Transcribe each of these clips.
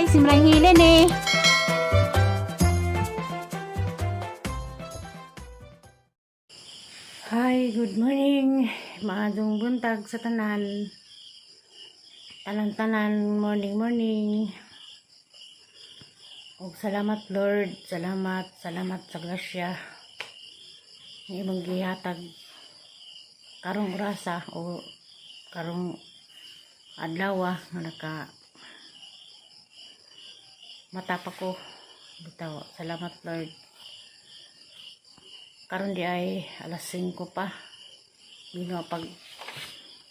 guys, simrang hilin eh. Hi, good morning. Maadong buntag sa tanan. Tanan-tanan, morning. Og salamat Lord, salamat sa grasya. Ng imong gihatag karong orasa o karong adlaw nga naka matapa ko. Bitaw, salamat Lord. Karon di ay alas 5 pa. Bino pag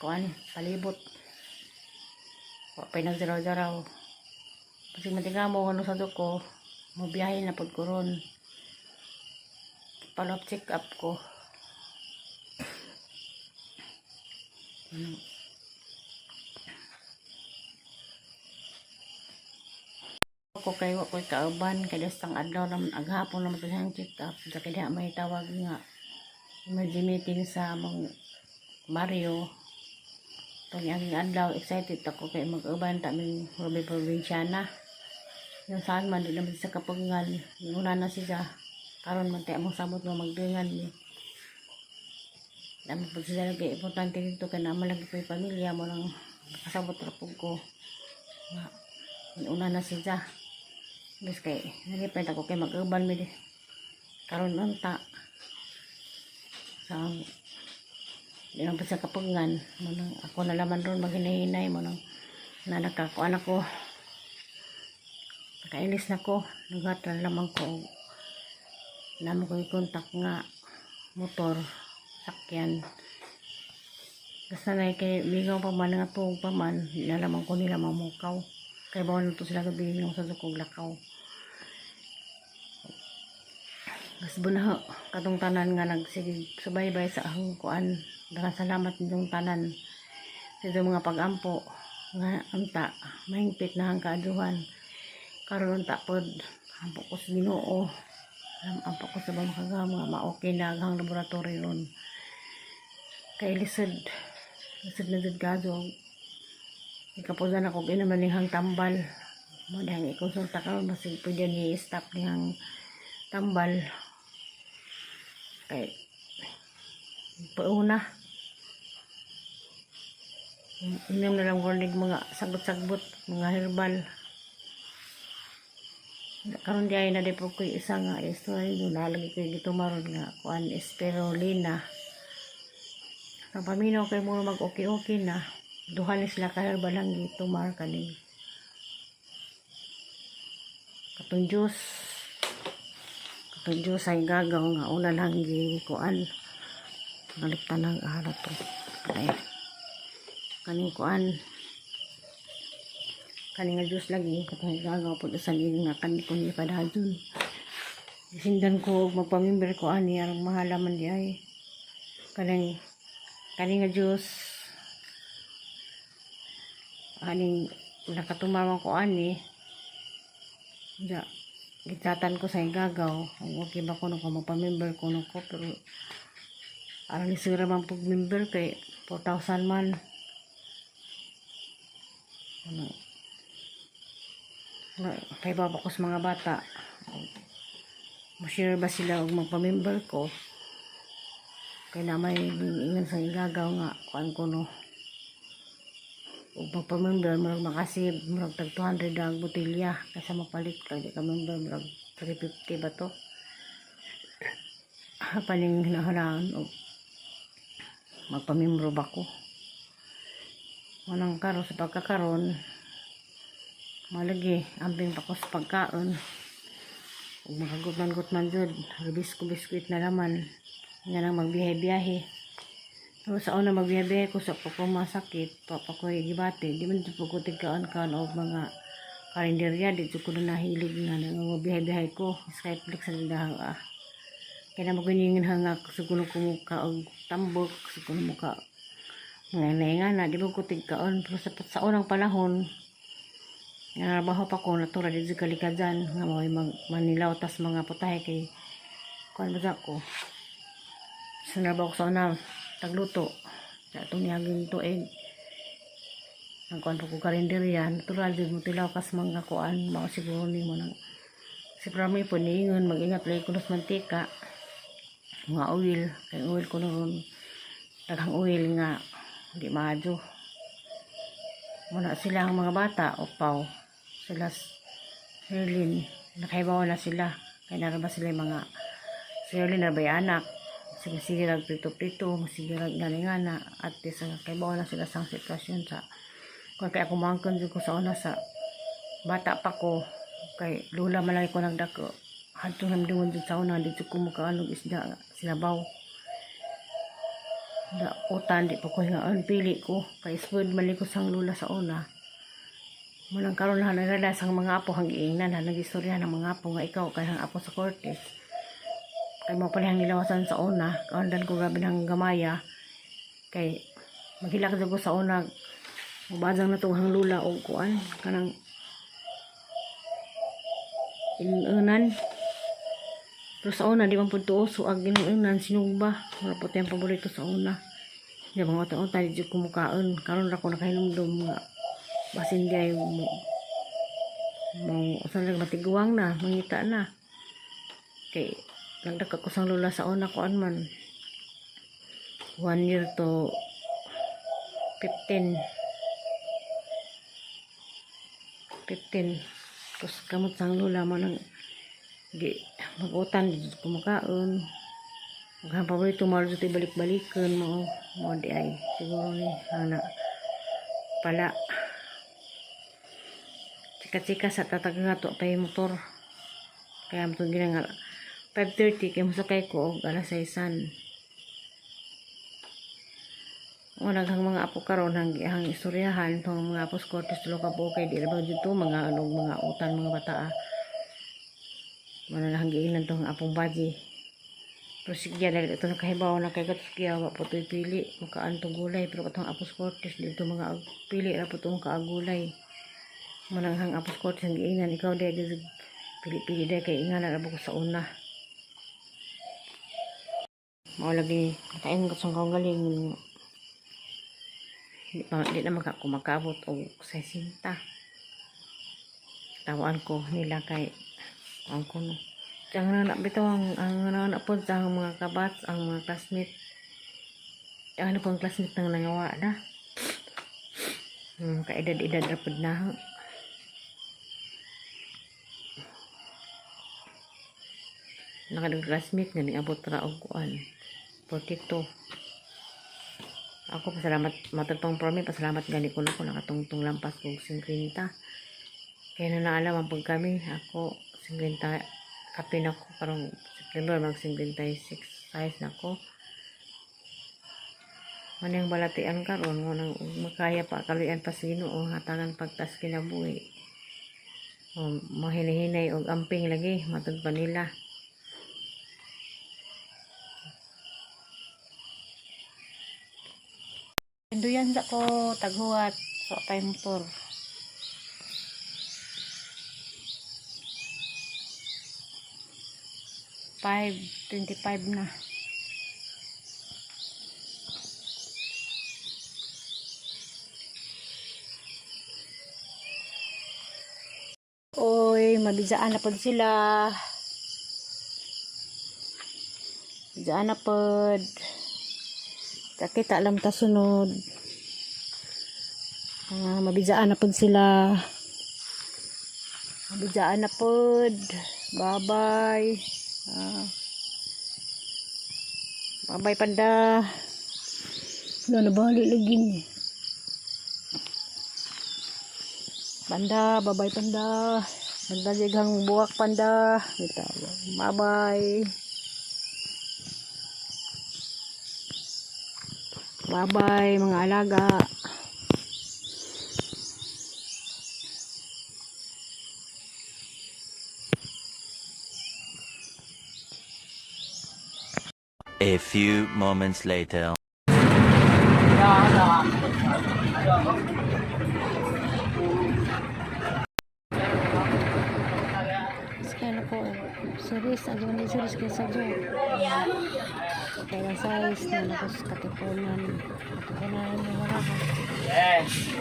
kuan palibot. Wa pa nagzaraw-zaraw. Kasi matinga mo ano sa duko, mo biyahe na pud ko ron. Follow up check up ko. Ako kay wa ko'y kauban kay dastang adlaw naman aghapon naman to siyang check up. Sa kaya may tawag nga emergency meeting sa among Mario. Kanyang adlaw excited ako kay mag-uban taming Ruby Provinciana. Yung saan man di naman sa kapagngal, una na siya. Karon man tayo mong sabot nga magdingan ni. Dami po siya lagi importante dito kay naman lagi ko yung pamilya mo nang kasabot rapog ko. Una na siya. Bes kay nalipay ako kay mag-uban mi. Karon unta. Sa di naman sa kapagngan, ako na laman ron maghinahinay mo nang nakakuan ako. Nakailis na ko, nagatan lamang ko. Naman ko i-contact nga motor, sakyan. Basta na kay bigaw pa man nga tuog pa man, nalaman ko nila mamukaw. Kaya bawal na to sila gabi yung sa sukog lakaw. Mas bunaho, katong tanan nga nagsige subaybay sa ahong kuan. Daghang salamat ninyong tanan. Sa mga pag-ampo, nga anta, mahingpit na ang kaaduhan. Karon ta pod ampo ko sa Ginoo, ampo ko sa mga nga ma-okay na ang laboratory ron. Kay lisod na jud gado. Ikapudan ako ginamanihang tambal. Mo dang ikonsulta karon basig pwede ni stop nihang tambal. Kay pauna. Inom na lang warning mga sagbot-sagbot, mga herbal. Karon di ay na di po ko isa nga istorya doon nalagi ko dito maron nga kuan spirulina. Ang paminaw kay mo mag okay na duha ni sila ka herbal lang dito mar kaning katong juice ay gagaw nga una lang gi kuan naliktan ng arat to kay kaning kuan kaning nga juice lagi katong gagaw pud sa liling nga kan ko ni padadun sindan ko magpamember ko ani arang mahala man di ay kaning nga juice aning nakatumawang ko ani ja gitatan ko sa gagaw okay ba ko no ko magpamember ko no ko pero arang ni sira man pug member kay 4,000 man ano kay baba ko sa mga bata ma-share ba sila og magpa-member ko kay na may ingon sa igagaw nga kuan ko no og magpa-member murag makasib murag tag 200 ang botelya kaysa mapalit kay di ka member murag 350 ba to paning hinahanaan og magpa-member ba ko manang karo sa pagkakaron malagi ambing pa ko sa pagkaon ug makagutman-gutman jud biskuit na laman nga nang magbiyahe pero sa una magbiyahe ko sa ko masakit pa ko gibati di man jud ko tigkaan kan og mga karinderya di jud ko na nahilig nga nang magbiyahe ko Skype Flex sa dahaw kaya na maguningin hanga sugulo ko muka og tambok sugulo muka nga na di ko tigkaan pero sa unang panahon nga trabaho pa ko natura dito sa Kalikadan nga may manilaw tas mga putahe kay kuan ba ko sa trabaho ko sa una tagluto sa itong niyaging tuig ang kuan ko karinderya natural jud mo tilaw kas mga kuan mao siguro nimo nang si prami po niingon mag-ingat lagi kuno sa mantika mga oil kay oil ko noon daghang oil nga di maadyo muna sila ang mga bata upaw sila Sherlyn nakaibaw na sila kay naraba sila yung mga Sherlyn na bay anak sige lang prito-prito sige lang ganingana at least nakaibaw na sila sa sitwasyon sa kung kaya kumangkon ko sa una sa bata pa ko kay lula malay ko nagdako hadto namdungon dito sa una dito ko mukaanog isda sinabaw da utan di pa ko nga pili ko kay spood mali ko sang lula sa una munang karon na nagrealize ang mga apo hang giingnan nagistorya ng mga apo nga ikaw kay hang apo sa Cortez kay mo pala hang nilawasan sa una kaundan ko grabe ng gamaya kay maghilak jud ko sa una mabazang na to hang lula og kuan kanang inunan pero sa una di man pud tuoso ag inunan sinugba wala po tayong paborito sa una di mga utang-utang di ko mukaon karon ra ko nakahinumdum nga basin di ay mo usan lang matiguang na mangita na kay nagdaka ko sang lula sa una kuan man 1 year to 15 tapos kamot sang lula mo nang mag-utan dito kumakaon ang paborito mo dito balik-balikan mo di ay siguro ni ana pala chika-chika sa tatagaga to pa yung motor kaya mo itong ginang 5:30 kaya masakay ko og alas 6 naghang mga apo karon hang istoryahan tong mga apos Cortez tulo ka po kay di ra ba dito mga anog mga utan mga bata manang giingnan tong apong baji pero sigya dahil ito nakahibaw na kay gatuskiya wa po to'y pili makaan tong gulay pero katong apos Cortez dito mga pili ra po tong kaagulay manang hang apos Cortez ang giingnan ikaw dahil pili-pili dahil kay ingana ra ko sa una mao lagi kain ko sa galing di na kumakaabot o sa sinta tawaan ko nila kay ang kuno ang nanak bitaw ang nanak po sa mga kabats ang mga classmate ang pong classmate nang nangawa na kaedad-edad rapod na nakadang classmate nga niabot ra og kuan 42 ako pasalamat matutong promi pasalamat gani ko na ko nakatungtong lampas kog 50 kaya na naalam ang pag kami ako 50 kapin ako karong September mag 56 size na ko manang balatian karon mo nang makaya pa kaluyan pa sino o hatagan pagtas kinabuhi o mahinahinay og amping lagi matud pa nila Induyan sa ko taghuat sa pay motor. $5.25 na. Oy, mabijaan na pod sila. Bijaan na pod. Kakita alam ta sunod. Mabijaan na pod sila. Mabijaan na pod. Bye-bye. Bye-bye panda. Wala na bali lagi ni. Panda, bye-bye panda. Panda jigang buwak panda. Bye-bye. Bye-bye mga alaga. A few moments later. Sekian po. Series, aja ni series kaya saja. Kaya size na nakos katipunan. Katipunan yung wala. Yes.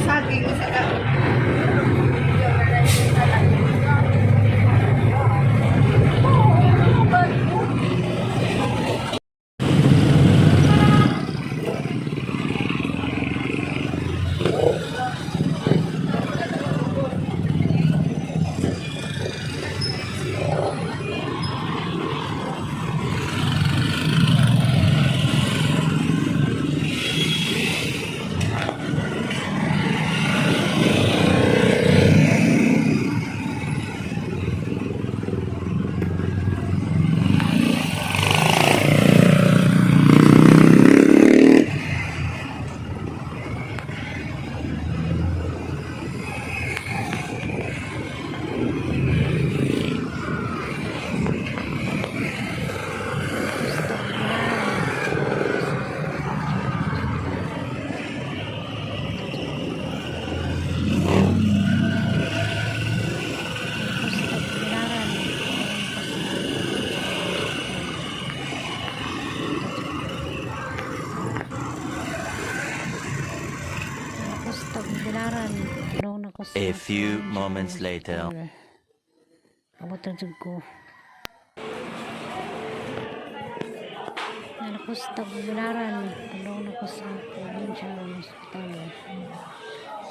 Saging isa ka. A few moments later. Kabutan jud ko. Nalakos tagbilaran. Tulong na ko sa provincial hospital.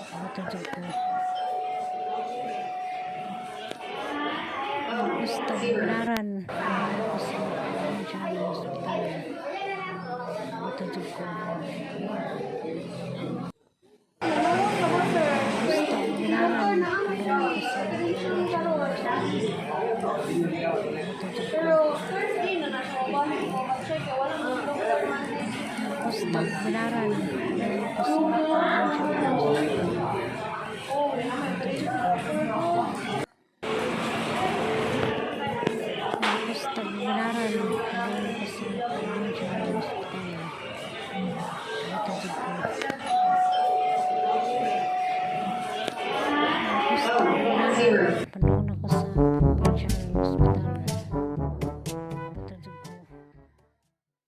Kabutan jud ko. Nalakos tagbilaran. Tulong na ko sa provincial hospital. Kabutan jud ko. Benaran benaran